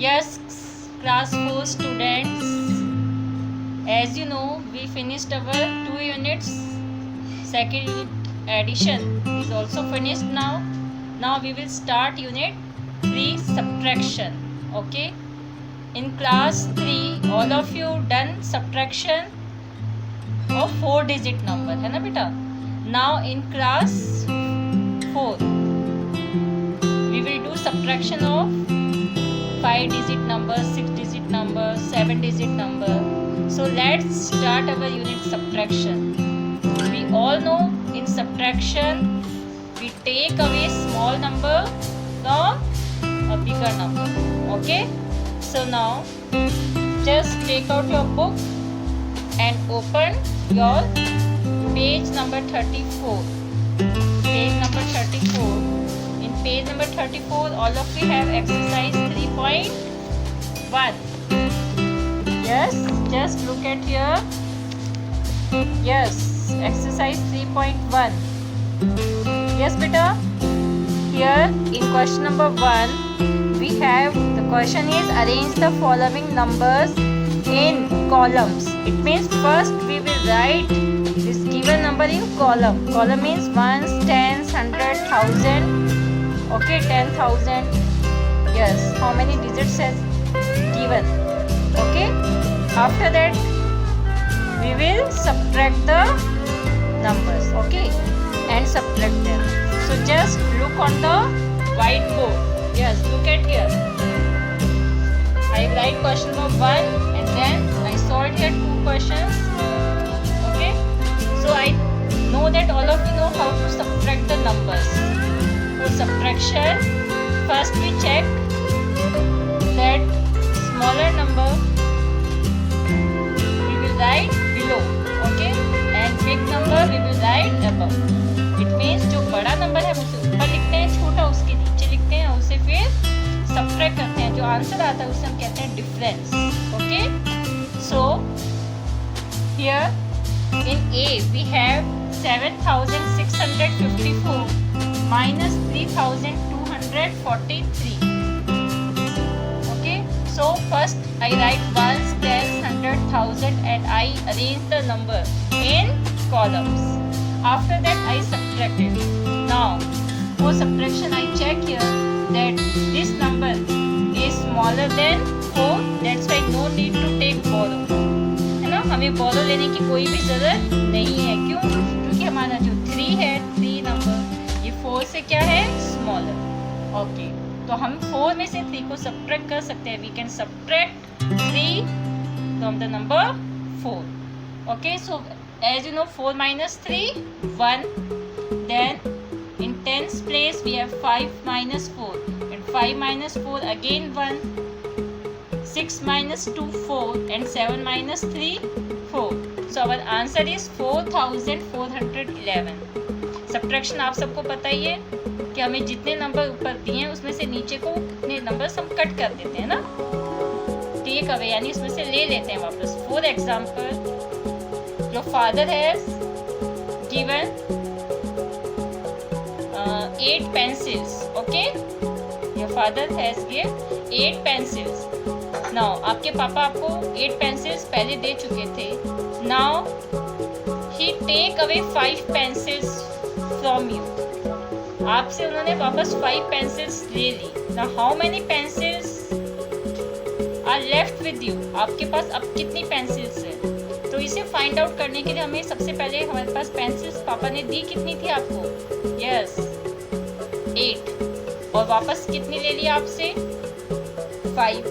Yes, class 4 students, as you know, we finished our 2 units. Second unit addition is also finished now. Now we will start unit 3 subtraction. Okay, in class 3 all of you done subtraction of 4 digit number, है ना बेटा? Now in class 4 we will do subtraction of 5 digit number, 6 digit number, 7 digit number. So let's start our unit subtraction. We all know in subtraction we take away small number from a bigger number. Okay, so now just take out your book and open your page number 34. Page number 34. In page number 34 all of you have exercise 3.1. yes, just look at here. Yes, exercise 3.1. yes beta, here in question number 1 we have, the question is arrange the following numbers in columns. It means first we will write this given number in column. Column means ones, tens, 100, 1000. Okay, 10,000. yes, how many digits has given. Okay, after that we will subtract the numbers. Okay, and subtract them. So just look on the whiteboard. Yes, look at here. I write question number 1 and then I solved here 2 questions. Okay, so I know that all of you know how to subtract the numbers. For subtraction, first we check that smaller number we will write below. Okay, and big number we will write above. It means जो बड़ा number है उसे ऊपर लिखते हैं, छोटा उसके नीचे लिखते हैं और उसे फिर सब्ट्रैक्ट करते हैं. जो आंसर आता है उसे हम कहते हैं difference. Okay, so here in A V have 7654 minus 3243. Okay, so first I write ones, tens, 100, 1000 and I arrange the number in columns. After that I subtract it. Now for subtraction I check here that this number is smaller than 4. That's why no need to take borrow. है ना, हमें borrow लेने की कोई भी जरूरत नहीं है. क्यों? क्योंकि हमारा जो 3 है, 3 नंबर ये 4 से क्या है, स्मॉलर. ओके, तो हम 4 में से 3 को सब्ट्रैक्ट कर सकते हैं. We can subtract 3 from the number 4. Okay, so as you know 4 minus 3 1. Then in tens place we have 5 minus 4 and 5 minus 4 again 1. 6 minus 2 4 and 7 minus 3 4. So our answer is 4411. Subtraction आप सबको पता ही है कि हमें जितने नंबर ऊपर दिए हैं उसमें से नीचे को उतने नंबर हम कट कर देते हैं ना, टेक अवे यानी उसमें से ले लेते हैं वापस. For example, your father has given 8 pencils. Okay, your father has given 8 pencils. Now आपके पापा आपको 8 pencils पहले दे चुके थे. Now he take away 5 pencils from you. आपसे उन्होंने वापस 5 pencils ले ली. Now how many pencils are left with you? आपके पास अब कितनी pencils है? तो इसे फाइंड आउट करने के लिए हमें सबसे पहले हमारे पास पेंसिल्स पापा ने दी कितनी थी आपको? यस, 8. और वापस कितनी ले ली आपसे? 5.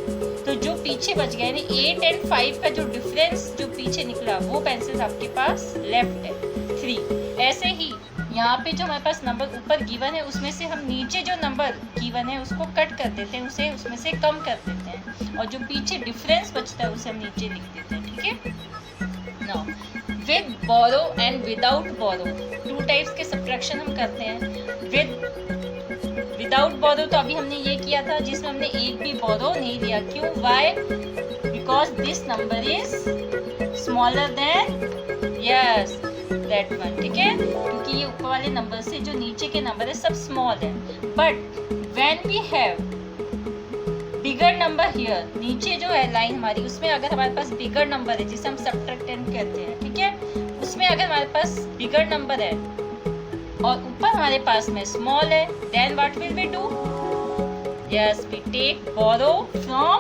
तो जो पीछे बच गया यानी 8 एंड 5 का जो डिफरेंस जो पीछे निकला वो पेंसिल्स आपके पास लेफ्ट है 3. ऐसे ही यहाँ पे जो हमारे पास नंबर ऊपर गिवन है उसमें से हम नीचे जो नंबर गिवन है उसको कट कर देते हैं, उसे उसमें से कम कर देते हैं और जो पीछे डिफरेंस बचता है उसे हम नीचे लिख देते हैं. ठीक है. Now, with borrow and without borrow, 2 types के सब्ट्रैक्शन हम करते हैं. विदाउट borrow तो अभी हमने ये किया था जिसमें हमने एक भी borrow नहीं लिया. क्यों? Why? Because this number is smaller than yes that one. ठीक है, क्योंकि ये ऊपर वाले नंबर से जो नीचे के नंबर है सब स्मॉल है. But when we have bigger number here, नीचे जो है लाइन हमारी, उसमें अगर हमारे पास बिगर नंबर है जिसे हम सब्ट्रैक्टेंट कहते हैं, ठीक है, उसमें अगर हमारे पास बिगर नंबर है और ऊपर हमारे पास में स्मॉल है, then what will we do? Yes, we take borrow from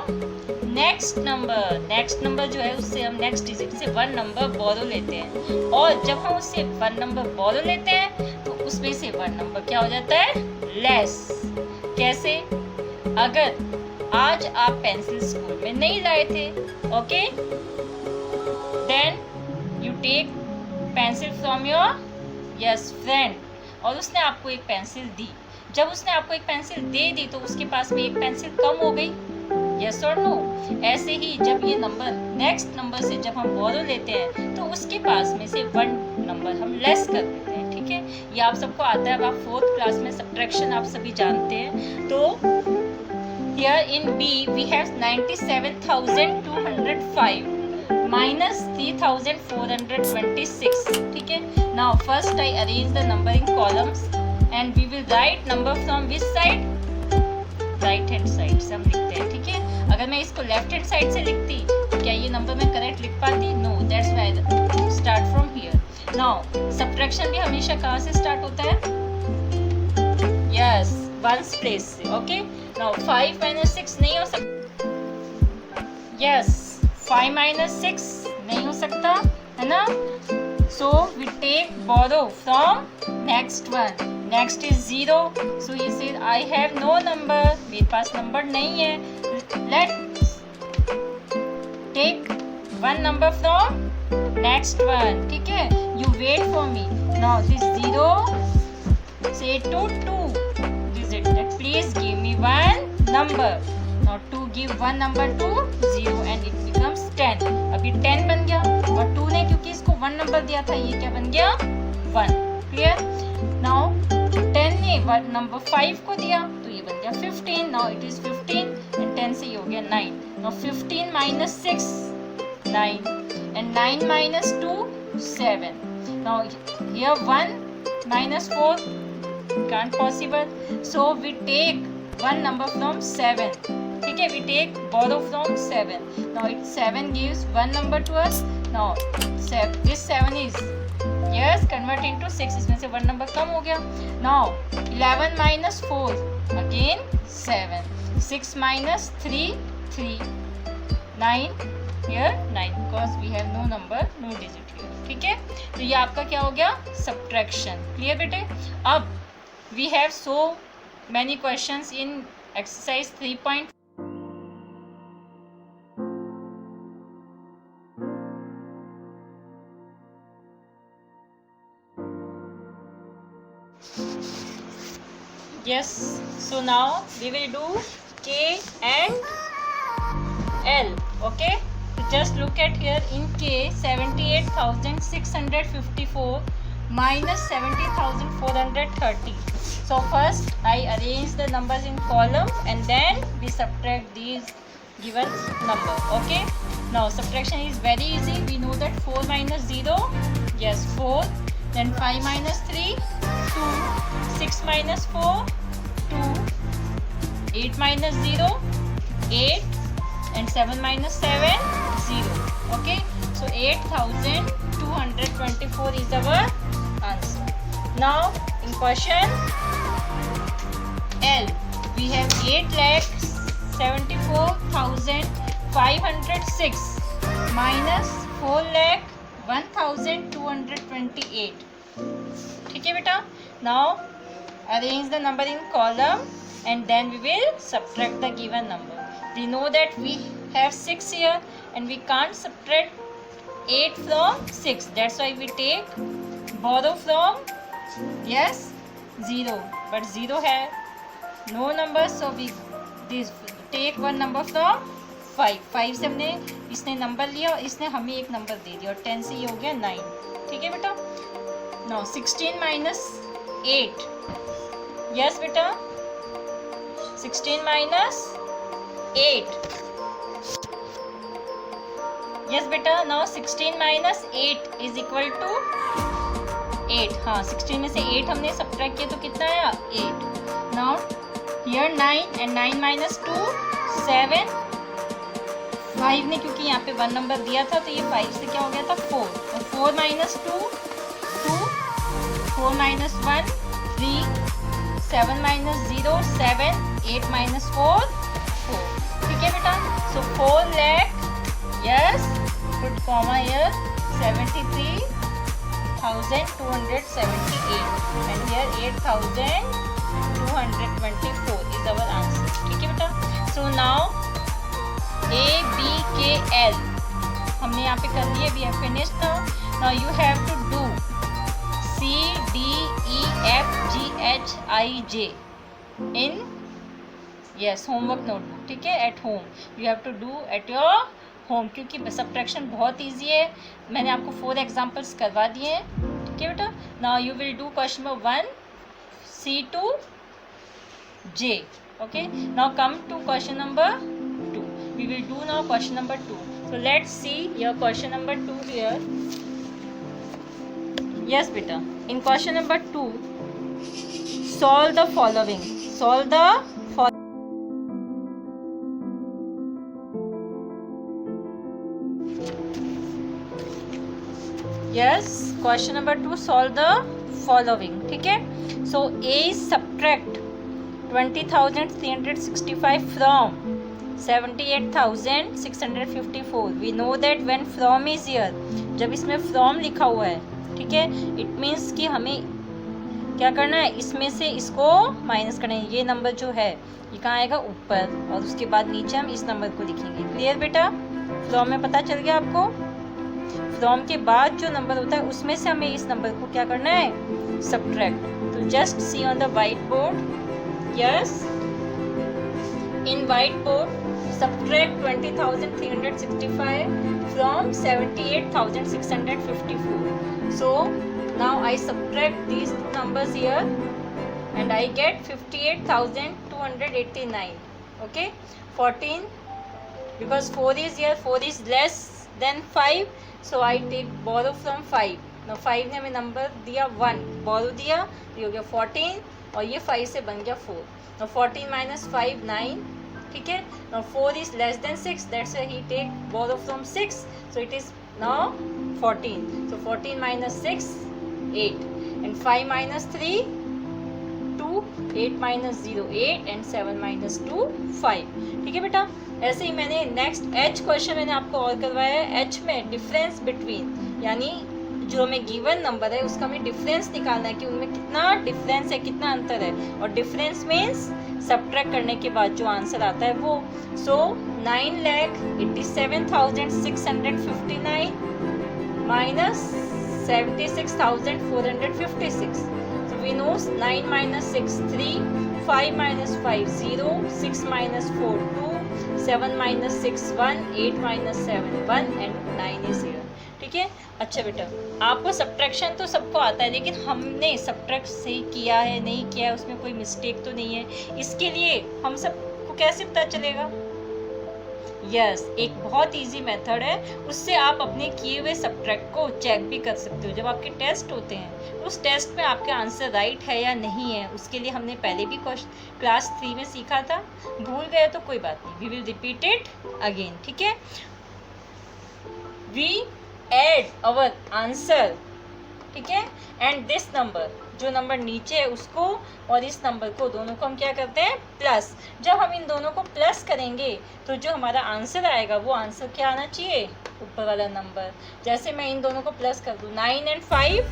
next number. Next number जो है उससे हम नेक्स्ट डिजिट से 1 नंबर बोरो लेते हैं, और जब हम उससे 1 नंबर बोरो लेते हैं तो उसमें से 1 नंबर क्या हो जाता है? लेस। कैसे? अगर आज आप पेंसिल स्कूल में नहीं लाए थे, okay, then you take pencil from your yes friend, और उसने आपको एक पेंसिल दी। जब उसने आपको एक पेंसिल दे दी तो उसके पास में एक पेंसिल कम हो गई, यस और नो? ऐसे ही जब ये नंबर नेक्स्ट नंबर से जब हम बोरो लेते हैं तो उसके पास में से 1 नंबर हम लेस कर देते हैं, ठीक है। ये आप सबको आता है, अब आप 4th क्लास में सब्ट्रैक्शन आप सभी जानते हैं। तो here in B we have 97,205 minus 3,426, ठीक है। Now first I arrange the number in columns and we will write number from which side? Right hand side से हम लिखते हैं, ठीक है। अगर मैं इसको लेफ्ट हैंड साइड से लिखती तो क्या ये नंबर मैं करेक्ट लिख पाती? No, that's why start from here. Now subtraction भी हमेशा कहाँ से स्टार्ट होता है? यस, 1s प्लेस से, ओके। नाउ 5 - 6 नहीं हो सकता, यस, 5 - 6 नहीं हो सकता, है ना। So we take borrow from next one, next is 0, so ये said I have no number, मेरे पास नंबर नहीं है। Let's take 1 number from next one, ठीक है। You wait for me. Now this 0 say to 2 digit, that please give me 1 number. Now to give 1 number to 0 and it becomes 10. अभी 10 बन गया, और 2 ने क्योंकि इसको 1 नंबर दिया था, ये क्या बन गया? 1, क्लियर। नाउ 10 ने नंबर 5 को दिया तो ये बन गया 15। नाउ इट इज 15 एंड 10 से ये हो गया 9। Now 15 - 6 9 and 9 - 2 7। Now here 1 - 4 can't possible, so we take 1 number from 7, ठीक है। We take borrow from 7. Now it 7 gives 1 number to us. Now this 7 is yes convert into 6, इसमें से 1 number कम हो गया। Now 11 - 4 again 7, 6 - 3 3, 9 here 9 because we have no number, no digit here, ठीक है। तो ये आपका क्या हो गया? सब्ट्रैक्शन। क्लियर बेटे? अब we have so many questions in exercise 3. Yes, so now we will do K and L, okay. So just look at here, in K 78,654 minus 70,430. So first I arrange the numbers in column and then we subtract these given number, okay. Now subtraction is very easy. We know that 4 minus 0, yes 4, then 5 minus 3 2, 6 minus 4 2, 8 minus 0 8, and 7 minus 7 0, okay. So 8,224 is our answer. Now in question L we have 8,74,506 minus 4,01,228, ठीक है बेटा। Now arrange the number in column and then we will subtract the given number. We know that we have 6 here and we can't subtract 8 from 6, that's why we take borrow from yes 0, but 0 has no number, so we take 1 number from 5. 5 से हमने इसने number लिया और इसने हमें एक number दे दिया, और 10 से ये हो गया 9, ठीक है बेटा। Now 16 minus 8, yes बेटा 16 minus 8, yes बेटा। Now 16 minus 8 is equal to 8, हाँ 16 में से 8 हमने सब्ट्रैक्ट किया तो कितना आया? 8। Now here 9 and 9 minus 2 7, 5 ने क्योंकि यहाँ पे 1 नंबर दिया था तो ये 5 से क्या हो गया था 4, और 4 माइनस 2 2, 4 माइनस 1 3, 7 माइनस 0 7, 8 माइनस 4 4। ठीक है बेटा, सो 4 lakh, yes, put comma here, 73,278 and here 8,224 is our answer. ठीक है बेटा, so now A, B, K, L हमने यहाँ पे कर लिया, we have finished now. Now you have to do C, D, E, F, G, H, I, J in yes homework notebook. ठीक है, at home you have to do at your home क्योंकि subtraction बहुत easy है, मैंने आपको 4 examples करवा दिए हैं. ठीक है बेटा, now you will do question number 1 C to J. Okay, now come to question number 2. We will do now question number 2. So let's see your question number 2 here. Yes beta, in question number 2 solve the following. Solve the following. Yes, question number 2 solve the following. ठीक है, so A is subtract 20,365 from 78,654. We know that when from is here, जब इसमें from लिखा हुआ है, ठीक है, it means कि हमें क्या करना है, इसमें से इसको माइनस करना है. ये नंबर जो है ये कहाँ आएगा, ऊपर, और उसके बाद नीचे हम इस नंबर को लिखेंगे. क्लियर बेटा, from में पता चल गया आपको. from के बाद जो नंबर होता है उसमें से हमें इस नंबर को क्या करना है, subtract. तो just see on the whiteboard. Yes, in whiteboard subtract 20,365 from 78,654. So now I subtract these two numbers here and I get 58,289. Okay, 14, because 4 is here, 4 is less than 5, so I take borrow from 5. Now 5 ने हमें number दिया 1, borrow दिया, ये हो गया 14, और ये 5 से बन गया 4. Now 14 minus 5 9. ठीक है, now 4 is less than 6, that's why he take borrow from 6, so it is now 14. So 14 minus 6 8, and 5 minus 3 2, 8 minus 0 8, and 7 minus 2 5. ठीक है बेटा, ऐसे ही मैंने नेक्स्ट H क्वेश्चन मैंने आपको और करवाया है. H में डिफरेंस बिटवीन, यानी जो हमें गिवन नंबर है उसका हमें डिफरेंस निकालना है कि उनमें कितना डिफरेंस है, कितना अंतर है, और डिफरेंस मीन्स सब्ट्रैक्ट करने के बाद जो आंसर आता है वो. सो 9,87,659 minus 76,456. So we know 9 minus 6 3, 5 minus 5 0, 6 minus 4 2, 7 minus 6 1, 8 minus 7 1, and 9 is here. ठीक है, अच्छा बेटा, आपको सब्ट्रैक्शन तो सबको आता है, लेकिन हमने सब्ट्रैक्ट सही किया है नहीं किया है, उसमें कोई मिस्टेक तो नहीं है. इसके लिए हम सबको कैसे पता चलेगा? यस, एक बहुत इजी मेथड है, उससे आप अपने किए हुए सब्ट्रैक्ट को चेक भी कर सकते हो. जब आपके टेस्ट होते हैं उस टेस्ट में आपके आंसर राइट है या नहीं है, उसके लिए हमने पहले भी क्लास 3 में सीखा था. भूल गए तो कोई बात नहीं, we will repeat it again. ठीक है, वी एड अवर आंसर, ठीक है, एंड दिस नंबर, जो नंबर नीचे है उसको और इस नंबर को, दोनों को हम क्या करते हैं, प्लस. जब हम इन दोनों को प्लस करेंगे तो जो हमारा आंसर आएगा वो आंसर क्या आना चाहिए, ऊपर वाला नंबर. जैसे मैं इन दोनों को प्लस कर दूँ, 9 and 5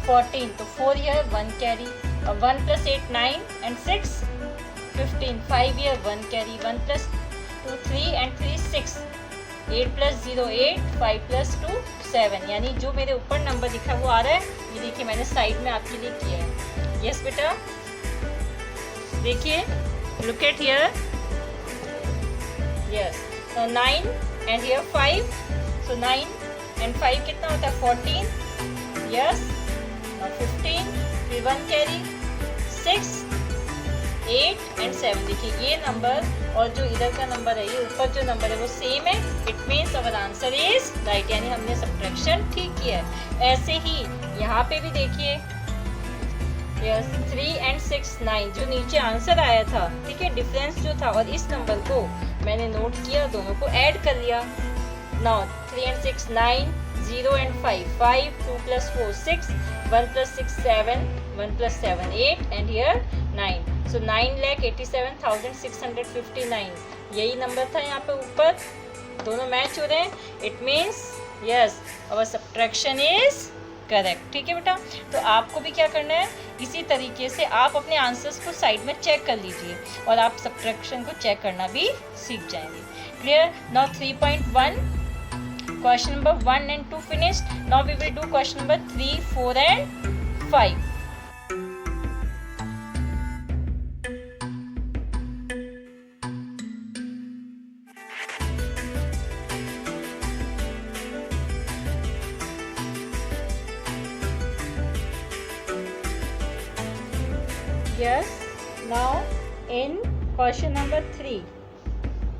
14, तो 4 ईयर 1 कैरी, और 1 + 8 9, and 6 15, 5 ईयर 1 कैरी, 1 + 2 3, and 3 6, 8 + 0 8, 5 + 2 7. यानी जो मेरे ऊपर नंबर लिखा है वो आ रहा है. ये देखिए मैंने साइड में आपके लिए किया है. यस बेटा, देखिए, look at here. Yes, 9 and here 5, so 9 and 5 कितना होता है, 14. यस, 15, फिर 1 कैरी, 6 8 and 7. देखिए ये नंबर और जो इधर का नंबर है, ये ऊपर जो नंबर है वो सेम है. It means our answer is right, यानी हमने सब्ट्रैक्शन ठीक किया है. ऐसे ही यहाँ पे भी देखिए, यस, 3 and 6 9, जो नीचे आंसर आया था, ठीक है, डिफरेंस जो था, और इस नंबर को मैंने नोट किया, दोनों को ऐड कर लिया. Now 3 and 6 9, 0 and 5 5, 2 plus 4 6, 1 plus 6 7, 1 plus 7 8 and here 9. So 9,87,659 यही नंबर था यहाँ पे ऊपर. दोनों मैच हो रहे हैं. It means yes our subtraction is correct. ठीक है बेटा. तो आपको भी क्या करना है, इसी तरीके से आप अपने आंसर्स को साइड में चेक कर लीजिए और आप सब्ट्रैक्शन को चेक करना भी सीख जाएंगे. Clear. Now 3.1 question number 1 and 2 finished. Now we will do question number 3, 4 and 5. Yes. Now in question number 3.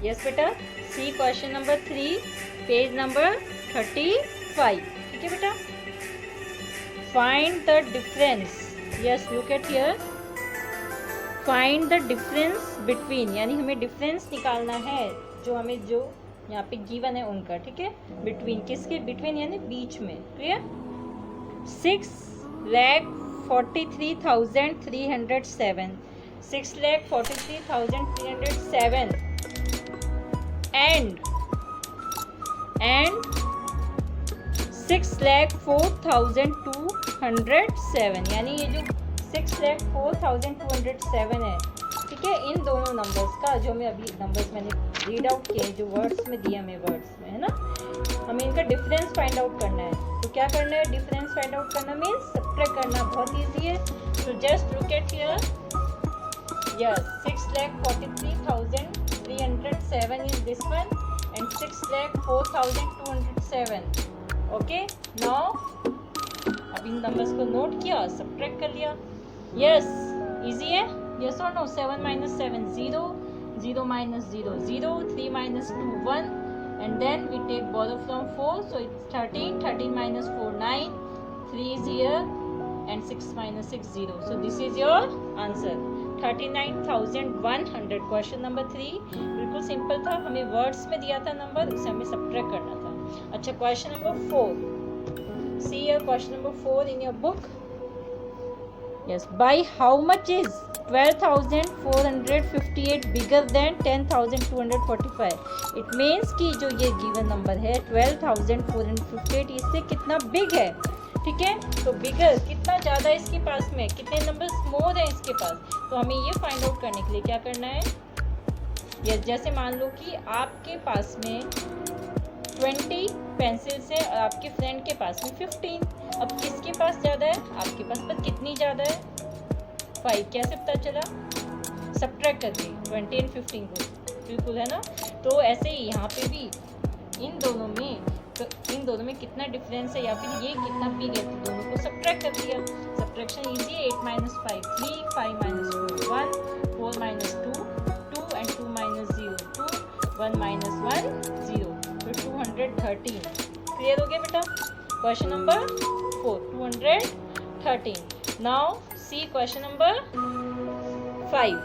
Yes beta. See question number 3. Page number 35. ठीक है बेटा. Find the difference. Yes look at here. Find the difference between, यानी हमें difference निकालना है जो हमें जो यहाँ पे गिवन है उनका. ठीक है. बिटवीन किसके, बिटवीन यानी बीच में. क्लियर. 6,43,307 6,43,307 and 6,04,207, यानी ये जो 6,04,207 है. ठीक है. इन दोनों नंबर्स का जो हमें अभी नंबर्स मैंने रीड आउट किए, जो वर्ड्स में दिया हमें, वर्ड्स में है ना, हमें इनका डिफरेंस फाइंड आउट करना है. तो क्या करना है, डिफरेंस फाइंड आउट करना मीन्स सब्ट्रैक्ट करना. बहुत ईजी है. तो just look at here. Yes 6,43,307 is this one and 6,04,207. Okay. Now अब इन नंबर्स को नोट किया, सब्ट्रैक्ट कर लिया. यस इजी है. यस और no. 7 minus 7 0, 0 minus 0 0, 3 minus 2 1 and then we take borrow from 4, so it's 13. 13 minus 4 9, 3 is here and 6 minus 6 0. So this is your answer 39,100. Question number 3 बिल्कुल simple था. हमें words में दिया था नंबर, उसे हमें सब्ट्रैक्ट करना था. अच्छा question number 4. See your question number 4 in your book. Yes. Bye how much is 12,458 bigger than 10,245. It means कि जो ये गिवन नंबर है 12,458 इससे कितना बिग है. ठीक है. तो बिगर कितना ज़्यादा है इसके पास में, कितने नंबर्स मोर है इसके पास. तो हमें ये फाइंड आउट करने के लिए क्या करना है. यस जैसे मान लो कि आपके पास में 20 पेंसिल्स है और आपके फ्रेंड के पास में 15. अब किसके पास ज़्यादा है, आपके पास पर कितनी ज़्यादा है, 5. कैसे पता चला, सब्ट्रैक्ट करके 20 and 15 को. बिल्कुल है ना. तो ऐसे ही यहाँ पे भी इन दोनों में, तो इन दोनों में कितना डिफरेंस है या फिर ये कितना बिग है, तो दोनों को सब्ट्रैक्ट कर दिया. सब्ट्रैक्शन इजी है. 8 minus 5 3, 5 minus 4 1, 4 minus 2 2 and 2 minus 0 2, 1 minus 1 0. तो 213. क्लियर हो गया बेटा. Question number 4 213. Now see question number 5.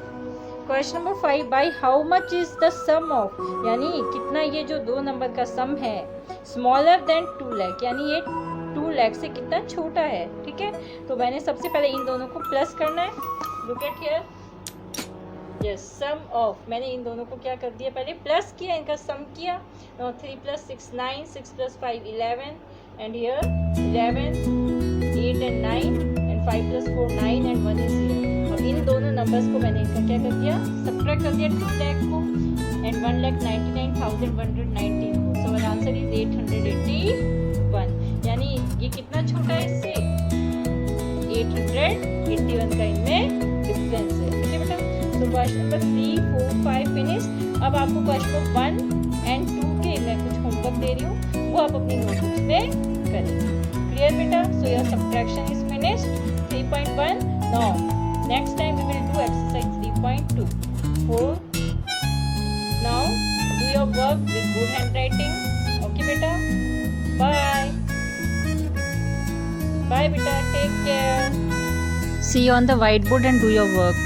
Question number 5. By how much is the sum of, यानी कितना ये जो दो नंबर का सम है स्मॉलर देन 2 लाख, यानी ये 2 लाख से कितना छोटा है. ठीक है. तो मैंने सबसे पहले इन दोनों को प्लस करना है. Look at here. Yes sum of, मैंने इन दोनों को क्या कर दिया, पहले प्लस किया, इनका सम किया. 3 plus 6 9, 6 plus 5 11 and here 11 8 and 9 and 5 plus 4 9 and 1 is here. अब इन दोनों नंबर्स को मैंने इनका क्या कर दिया, सब्ट्रैक्ट कर दिया 2 लाख को and 1,99,119 को. So our answer is 881. यानी ये कितना छोटा है इससे, 881 का इनमें डिफरेंस है. ठीक है बेटा. तो क्वेश्चन नंबर 3 4 5 फिनिश. अब आपको क्वेश्चन नंबर 1 and 2 के मैं कुछ होमवर्क दे रही हूँ, वो आप अपनी नोटबुक्स में करें. क्लियर बेटा. So your subtraction is finished. 3.1. Now next time we will do exercise 3.2. 4. Now do your work with good handwriting. Okay बेटा. बाय बाय बेटा. Take care. See you on the whiteboard and do your work.